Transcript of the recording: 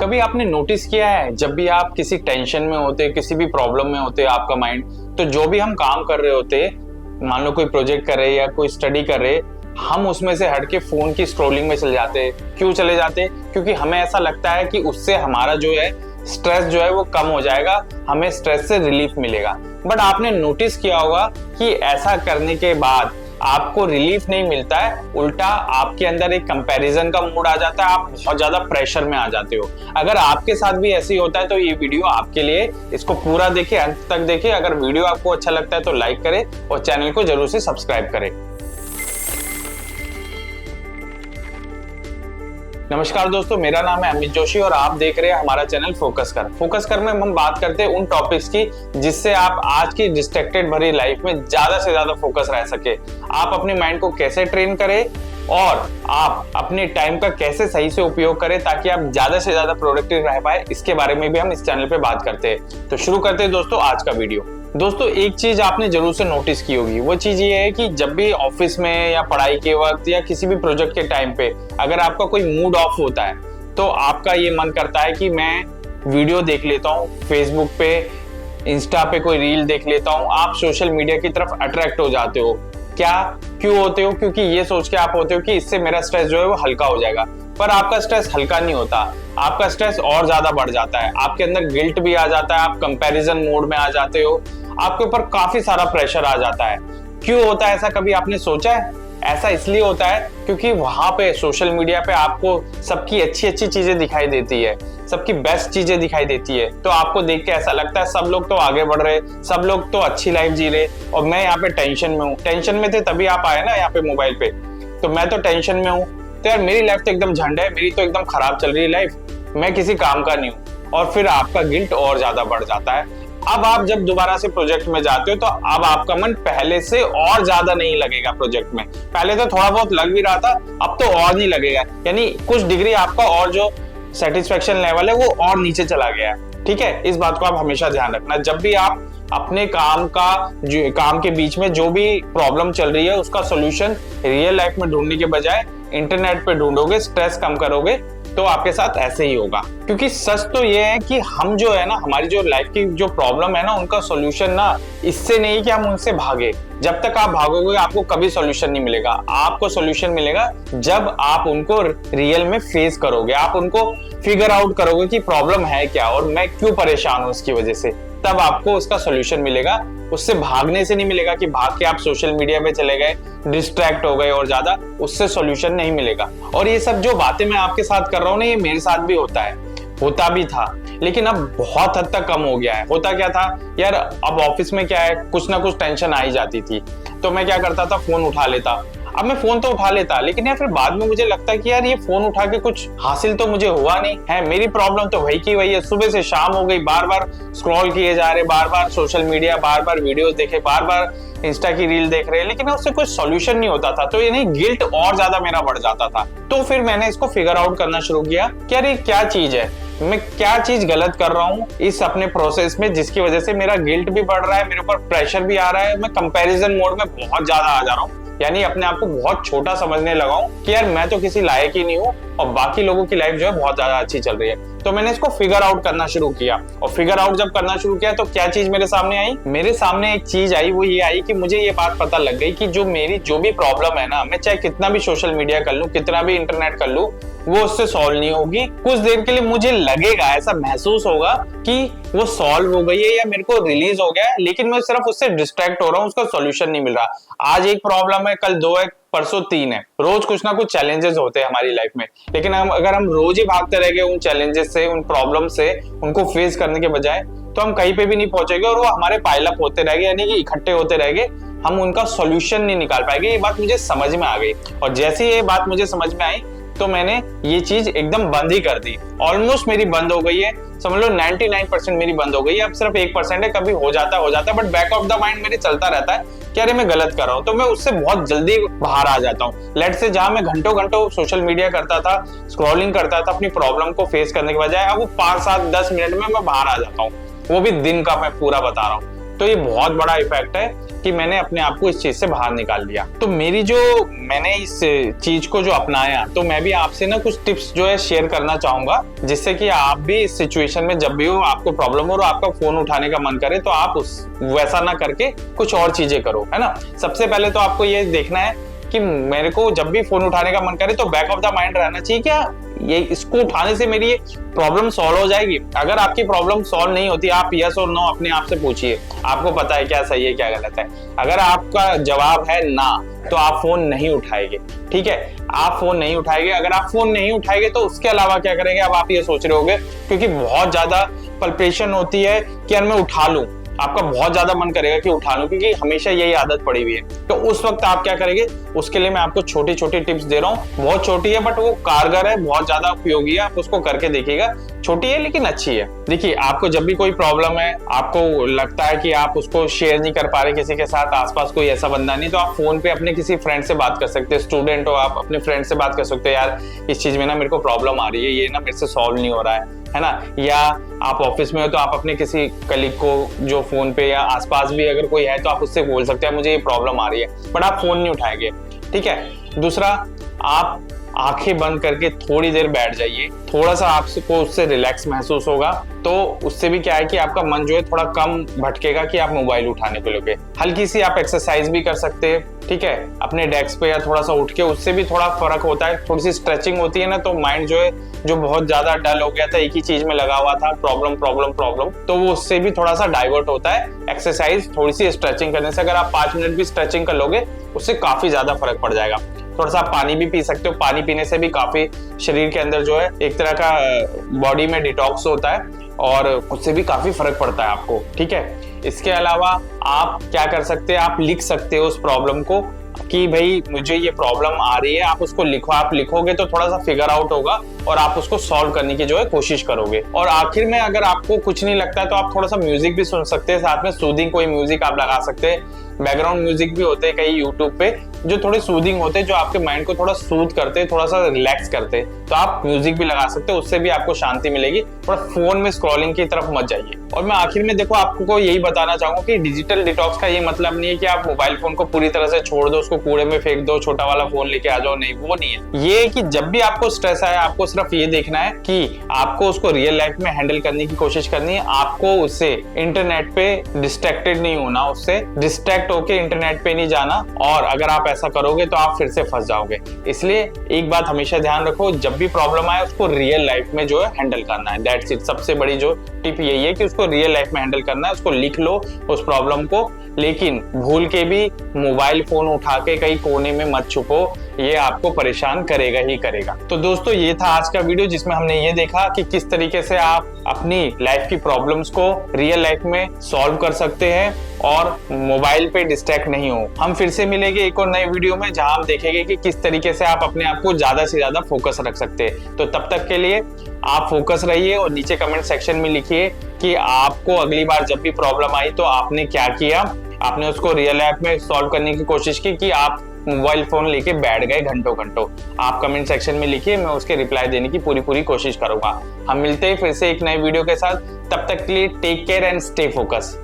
कभी आपने नोटिस किया है जब भी आप किसी टेंशन में होते, किसी भी प्रॉब्लम में होते आपका माइंड, तो जो भी हम काम कर रहे होते, मान लो कोई प्रोजेक्ट कर रहे या कोई स्टडी कर रहे, हम उसमें से हट के फोन की स्क्रॉलिंग में चले जाते। क्यों चले जाते? क्योंकि हमें ऐसा लगता है कि उससे हमारा जो है स्ट्रेस जो है वो कम हो जाएगा, हमें स्ट्रेस से रिलीफ मिलेगा। बट आपने नोटिस किया होगा कि ऐसा करने के बाद आपको रिलीफ नहीं मिलता है, उल्टा आपके अंदर एक कंपैरिजन का मूड आ जाता है, आप बहुत ज्यादा प्रेशर में आ जाते हो। अगर आपके साथ भी ऐसे ही होता है तो ये वीडियो आपके लिए, इसको पूरा देखिए, अंत तक देखिए। अगर वीडियो आपको अच्छा लगता है तो लाइक करें और चैनल को जरूर से सब्सक्राइब करें। नमस्कार दोस्तों, मेरा नाम है अमित जोशी और आप देख रहे हैं हमारा चैनल फोकस कर में हम बात करते हैं उन टॉपिक्स की जिससे आप आज की डिस्ट्रैक्टेड भरी लाइफ में ज्यादा से ज्यादा फोकस रह सके। आप अपने माइंड को कैसे ट्रेन करें और आप अपने टाइम का कैसे सही से उपयोग करें ताकि आप ज्यादा से ज्यादा प्रोडक्टिव रह पाए, इसके बारे में भी हम इस चैनल पे बात करते हैं। तो शुरू करते हैं दोस्तों आज का वीडियो। दोस्तों एक चीज आपने जरूर से नोटिस की होगी, वो चीज ये है कि जब भी ऑफिस में या पढ़ाई के वक्त या किसी भी प्रोजेक्ट के टाइम पे अगर आपका कोई मूड ऑफ होता है तो आपका ये मन करता है कि मैं वीडियो देख लेता हूँ, फेसबुक पे, इंस्टा पे कोई रील देख लेता हूँ। आप सोशल मीडिया की तरफ अट्रैक्ट हो जाते हो। क्या क्यों होते हो? क्योंकि ये सोच के आप होते हो कि इससे मेरा स्ट्रेस जो है वो हल्का हो जाएगा। पर आपका स्ट्रेस हल्का नहीं होता, आपका स्ट्रेस और ज्यादा बढ़ जाता है। आपके अंदर गिल्ट भी आ जाता है, आप कंपैरिजन मोड में आ जाते हो, आपके ऊपर काफी सारा प्रेशर आ जाता है। क्यों होता है ऐसा, कभी आपने सोचा है? ऐसा इसलिए होता है क्योंकि वहां पे सोशल मीडिया पे आपको सबकी अच्छी अच्छी चीजें दिखाई देती है, सबकी बेस्ट चीजें दिखाई देती है। तो आपको देख के ऐसा लगता है सब लोग तो आगे बढ़ रहे, सब लोग तो अच्छी लाइफ जी रहे और मैं यहाँ पे टेंशन में हूँ। टेंशन में थे तभी आप आए ना यहाँ पे मोबाइल पे, तो मैं तो टेंशन में हूँ, तो यार मेरी लाइफ तो एकदम झंड है, मेरी तो एकदम खराब चल रही है लाइफ, मैं किसी काम का नहीं हूँ। और फिर आपका गिल्ट और ज्यादा बढ़ जाता है। अब आप जब दोबारा से प्रोजेक्ट में जाते हो तो अब आपका मन पहले से और ज्यादा नहीं लगेगा प्रोजेक्ट में। पहले तो थोड़ा बहुत लग भी रहा था, अब तो और नहीं लगेगा, यानी कुछ डिग्री आपका और जो सेटिस्फेक्शन लेवल है वो और नीचे चला गया है। ठीक है, इस बात को आप हमेशा ध्यान रखना। जब भी आप अपने काम के बीच में जो भी प्रॉब्लम चल रही है उसका सोल्यूशन रियल लाइफ में ढूंढने के बजाय इंटरनेट पे ढूंढोगे, स्ट्रेस कम करोगे, तो आपके साथ ऐसे ही होगा। क्योंकि सच तो ये है कि हम जो है ना, हमारी जो लाइफ की जो प्रॉब्लम है ना, उनका सॉल्यूशन ना इससे नहीं कि हम उनसे भागे। जब तक आप भागोगे आपको कभी सॉल्यूशन नहीं मिलेगा। आपको सॉल्यूशन मिलेगा जब आप उनको रियल में फेस करोगे, आप उनको फिगर आउट करोगे कि प्रॉब्लम है क्या और मैं क्यों परेशान हूं उसकी वजह से, तब आपको उसका सॉल्यूशन मिलेगा। उससे भागने से नहीं मिलेगा कि भाग के आप सोशल मीडिया पे चले गए, डिस्ट्रैक्ट हो गए और ज्यादा, उससे सॉल्यूशन नहीं मिलेगा। और ये सब जो बातें मैं आपके साथ कर रहा हूँ ना, ये मेरे साथ भी होता है, होता भी था, लेकिन अब बहुत हद तक कम हो गया है। होता क्या था यार, अब ऑफिस में क्या है, कुछ ना कुछ टेंशन आ ही जाती थी, तो मैं क्या करता था, फोन उठा लेता। अब मैं फोन तो उठा लेता, लेकिन यार फिर बाद में मुझे लगता है कि यार ये फोन उठा के कुछ हासिल तो मुझे हुआ नहीं है, मेरी प्रॉब्लम तो वही की वही है। सुबह से शाम हो गई, बार बार स्क्रॉल किए जा रहे, बार बार सोशल मीडिया, बार बार वीडियोस देखे, बार बार इंस्टा की रील देख रहे हैं, लेकिन उससे कोई सॉल्यूशन नहीं होता था। तो ये नहीं, गिल्ट और ज्यादा मेरा बढ़ जाता था। तो फिर मैंने इसको फिगर आउट करना शुरू किया कि यार ये क्या चीज है, मैं क्या चीज गलत कर रहा हूँ इस अपने प्रोसेस में, जिसकी वजह से मेरा गिल्ट भी बढ़ रहा है, मेरे ऊपर प्रेशर भी आ रहा है, मैं कंपैरिजन मोड में बहुत ज्यादा आ जा रहा हूँ, यानी अपने आप को बहुत छोटा समझने लगा हूं कि यार मैं तो किसी लायक ही नहीं हूं और बाकी लोगों की लाइफ जो है बहुत ज्यादा अच्छी चल रही है। तो मैंने इसको फिगर आउट करना शुरू किया, और फिगर आउट जब करना शुरू किया तो क्या चीज मेरे सामने आई, मेरे सामने एक चीज आई, वो ये आई कि मुझे ये बात पता लग गई कि जो मेरी जो भी प्रॉब्लम है ना, मैं चाहे कितना भी सोशल मीडिया कर लूं, कितना भी इंटरनेट कर लूं, वो उससे सॉल्व नहीं होगी। कुछ देर के लिए मुझे लगेगा, ऐसा महसूस होगा कि वो सॉल्व हो गई है या मेरे को रिलीज हो गया है, लेकिन मैं सिर्फ उससे डिस्ट्रैक्ट हो रहा हूँ, उसका सॉल्यूशन नहीं मिल रहा। आज एक प्रॉब्लम है, कल दो है, परसों तीन है। रोज कुछ ना कुछ चैलेंजेस होते हैं हमारी लाइफ में, लेकिन अगर हम रोज ही भागते रह गए उन चैलेंजेस से, उन प्रॉब्लम से, उनको फेस करने के बजाय, तो हम कहीं पे भी नहीं पहुंचेंगे और वो हमारे पाइल अप होते रह गए, यानी कि इकट्ठे होते रह गए, हम उनका सॉल्यूशन नहीं निकाल पाएंगे। ये बात मुझे समझ में आ गई, और जैसे ये बात मुझे समझ में आई तो मैंने ये चीज एकदम बंद ही कर दी। ऑलमोस्ट मेरी बंद हो गई है, समझ लो 99% मेरी बंद हो गई है। अब सिर्फ 1% है, कभी हो जाता है, but back of the mind मेरे चलता रहता है कि अरे मैं गलत कर रहा हूँ, तो मैं उससे बहुत जल्दी बाहर आ जाता हूँ। लेट से जहां मैं घंटों घंटों सोशल मीडिया करता था, स्क्रॉलिंग करता था अपनी प्रॉब्लम को फेस करने के बजाय, अब वो 5, 7, 10 मिनट में मैं बाहर आ जाता हूँ। वो भी दिन का मैं पूरा बता रहा हूँ। तो ये बहुत बड़ा इफेक्ट है कि मैंने अपने आप को इस चीज से बाहर निकाल लिया। तो मैंने इस चीज को जो अपनाया, तो मैं भी आपसे ना कुछ टिप्स जो है शेयर करना चाहूंगा, जिससे कि आप भी इस सिचुएशन में जब भी हो आपको प्रॉब्लम हो और आपका फोन उठाने का मन करे तो आप वैसा ना करके कुछ और चीजें करो, है ना। सबसे पहले तो आपको ये देखना है कि मेरे को जब भी फोन उठाने का मन करे तो बैक ऑफ द माइंड रहना चाहिए क्या ये इसको उठाने से मेरी ये प्रॉब्लम सॉल्व हो जाएगी। अगर आपकी प्रॉब्लम सॉल्व नहीं होती, आप यस और नो अपने आप से पूछिए, आपको पता है क्या सही है क्या गलत है। अगर आपका जवाब है ना, तो आप फोन नहीं उठाएंगे, ठीक है, आप फोन नहीं उठाएंगे। अगर आप फोन नहीं उठाएंगे तो उसके अलावा क्या करेंगे, अब आप ये सोच रहे होंगे, क्योंकि बहुत ज्यादा पल्पेशन होती है कि यार मैं उठा लूं, आपका बहुत ज्यादा मन करेगा कि उठा लूं, क्योंकि हमेशा यही आदत पड़ी हुई है। तो उस वक्त आप क्या करेंगे, उसके लिए मैं आपको छोटी छोटी टिप्स दे रहा हूँ, बहुत छोटी है बट वो कारगर है, बहुत ज्यादा उपयोगी है, आप उसको करके देखिएगा। छोटी है लेकिन अच्छी है। देखिए, आपको जब भी कोई प्रॉब्लम है, आपको लगता है कि आप उसको शेयर नहीं कर पा रहे किसी के साथ, आसपास कोई ऐसा बंदा नहीं, तो आप फोन पे अपने किसी फ्रेंड से बात कर सकते हैं। स्टूडेंट हो आप, अपने फ्रेंड से बात कर सकते हैं, यार इस चीज में ना मेरे को प्रॉब्लम आ रही है, ये ना मेरे से सॉल्व नहीं हो रहा है ना। या आप ऑफिस में हो तो आप अपने किसी कलीग को जो फोन पे या आसपास भी अगर कोई है तो आप उससे बोल सकते हैं मुझे ये प्रॉब्लम आ रही है, बट आप फोन नहीं उठाएंगे, ठीक है। दूसरा, आप आंखें बंद करके थोड़ी देर बैठ जाइए, थोड़ा सा आपको उससे रिलैक्स महसूस होगा, तो उससे भी क्या है कि आपका मन जो है थोड़ा कम भटकेगा कि आप मोबाइल उठाने को लोगे। हल्की सी आप एक्सरसाइज भी कर सकते हैं, ठीक है, अपने डेस्क पे या थोड़ा सा उठ के, उससे भी थोड़ा फर्क होता है। थोड़ी सी स्ट्रेचिंग होती है ना, तो माइंड जो है, जो बहुत ज्यादा डल हो गया था, एक ही चीज में लगा हुआ था, प्रॉब्लम प्रॉब्लम प्रॉब्लम, तो वो उससे भी थोड़ा सा डाइवर्ट होता है। एक्सरसाइज, थोड़ी सी स्ट्रेचिंग करने से, अगर आप 5 मिनट भी स्ट्रेचिंग कर लोगे, उससे काफी ज्यादा फर्क पड़ जाएगा। थोड़ा सा पानी भी पी सकते हो, पानी पीने से भी काफी शरीर के अंदर जो है एक तरह का बॉडी में डिटॉक्स होता है और उससे भी काफी फर्क पड़ता है आपको, ठीक है। इसके अलावा आप क्या कर सकते हैं, आप लिख सकते हो उस प्रॉब्लम को कि भाई मुझे ये प्रॉब्लम आ रही है, आप उसको लिखो। आप लिखोगे तो थोड़ा सा फिगर आउट होगा और आप उसको सॉल्व करने की जो है कोशिश करोगे। और आखिर में अगर आपको कुछ नहीं लगता है तो आप थोड़ा सा म्यूजिक भी सुन सकते हैं, साथ में सूदिंग कोई म्यूजिक आप लगा सकते हैं। बैकग्राउंड म्यूजिक भी होते हैं कई यूट्यूब पे जो थोड़े सूदिंग होते हैं, जो आपके माइंड को थोड़ा सूद करते हैं, थोड़ा सा रिलैक्स करते हैं, तो आप म्यूजिक भी लगा सकते हो, उससे भी आपको शांति मिलेगी। और फोन में स्क्रॉलिंग की तरफ मत जाइए। और मैं आखिर में देखो आपको यही बताना चाहूंगा कि डिजिटल डिटॉक्स का ये मतलब नहीं है कि आप मोबाइल फोन को पूरी तरह से छोड़ दो, उसको कूड़े में फेंक दो, छोटा वाला फोन लेके आ जाओ, नहीं, वो नहीं है। ये कि जब भी आपको स्ट्रेस आए, आपको सिर्फ ये देखना है कि आपको उसको रियल लाइफ में हैंडल करने की कोशिश करनी है। आपको उससे इंटरनेट पे डिस्ट्रैक्टेड नहीं होना, उससे डिस्ट्रैक्ट होके इंटरनेट पे नहीं जाना, और अगर आप ऐसा करोगे तो आप फिर से फंस जाओगे। इसलिए एक बात हमेशा ध्यान रखो, जब भी प्रॉब्लम आए उसको रियल लाइफ में जो है हैंडल करना है, दैट्स इट। सबसे बड़ी जो टिप यही है कि उसको रियल लाइफ में हैंडल करना है, उसको लिख लो उस प्रॉब्लम को, लेकिन भूल के भी मोबाइल फोन उठा के कहीं कोने में मत छुपो, ये आपको परेशान करेगा ही करेगा। तो दोस्तों, ये था आज का वीडियो जिसमें हमने ये देखा कि किस तरीके से आप अपनी लाइफ की प्रॉब्लम्स को रियल लाइफ में सॉल्व कर सकते हैं और मोबाइल पे डिस्ट्रैक्ट नहीं हो। हम फिर से मिलेंगे एक और नए वीडियो में जहां हम देखेंगे कि किस तरीके से आप अपने आप को ज्यादा से ज्यादा फोकस रख सकते हैं। तो तब तक के लिए आप फोकस रहिए और नीचे कमेंट सेक्शन में लिखिए कि आपको अगली बार जब भी प्रॉब्लम आई तो आपने क्या किया, आपने उसको रियल लाइफ में सॉल्व करने की कोशिश की कि आप मोबाइल फोन लेके बैठ गए घंटों घंटों। आप कमेंट सेक्शन में लिखिए, मैं उसके रिप्लाई देने की पूरी कोशिश करूंगा। हम मिलते हैं फिर से एक नए वीडियो के साथ, तब तक के लिए take care and stay focus.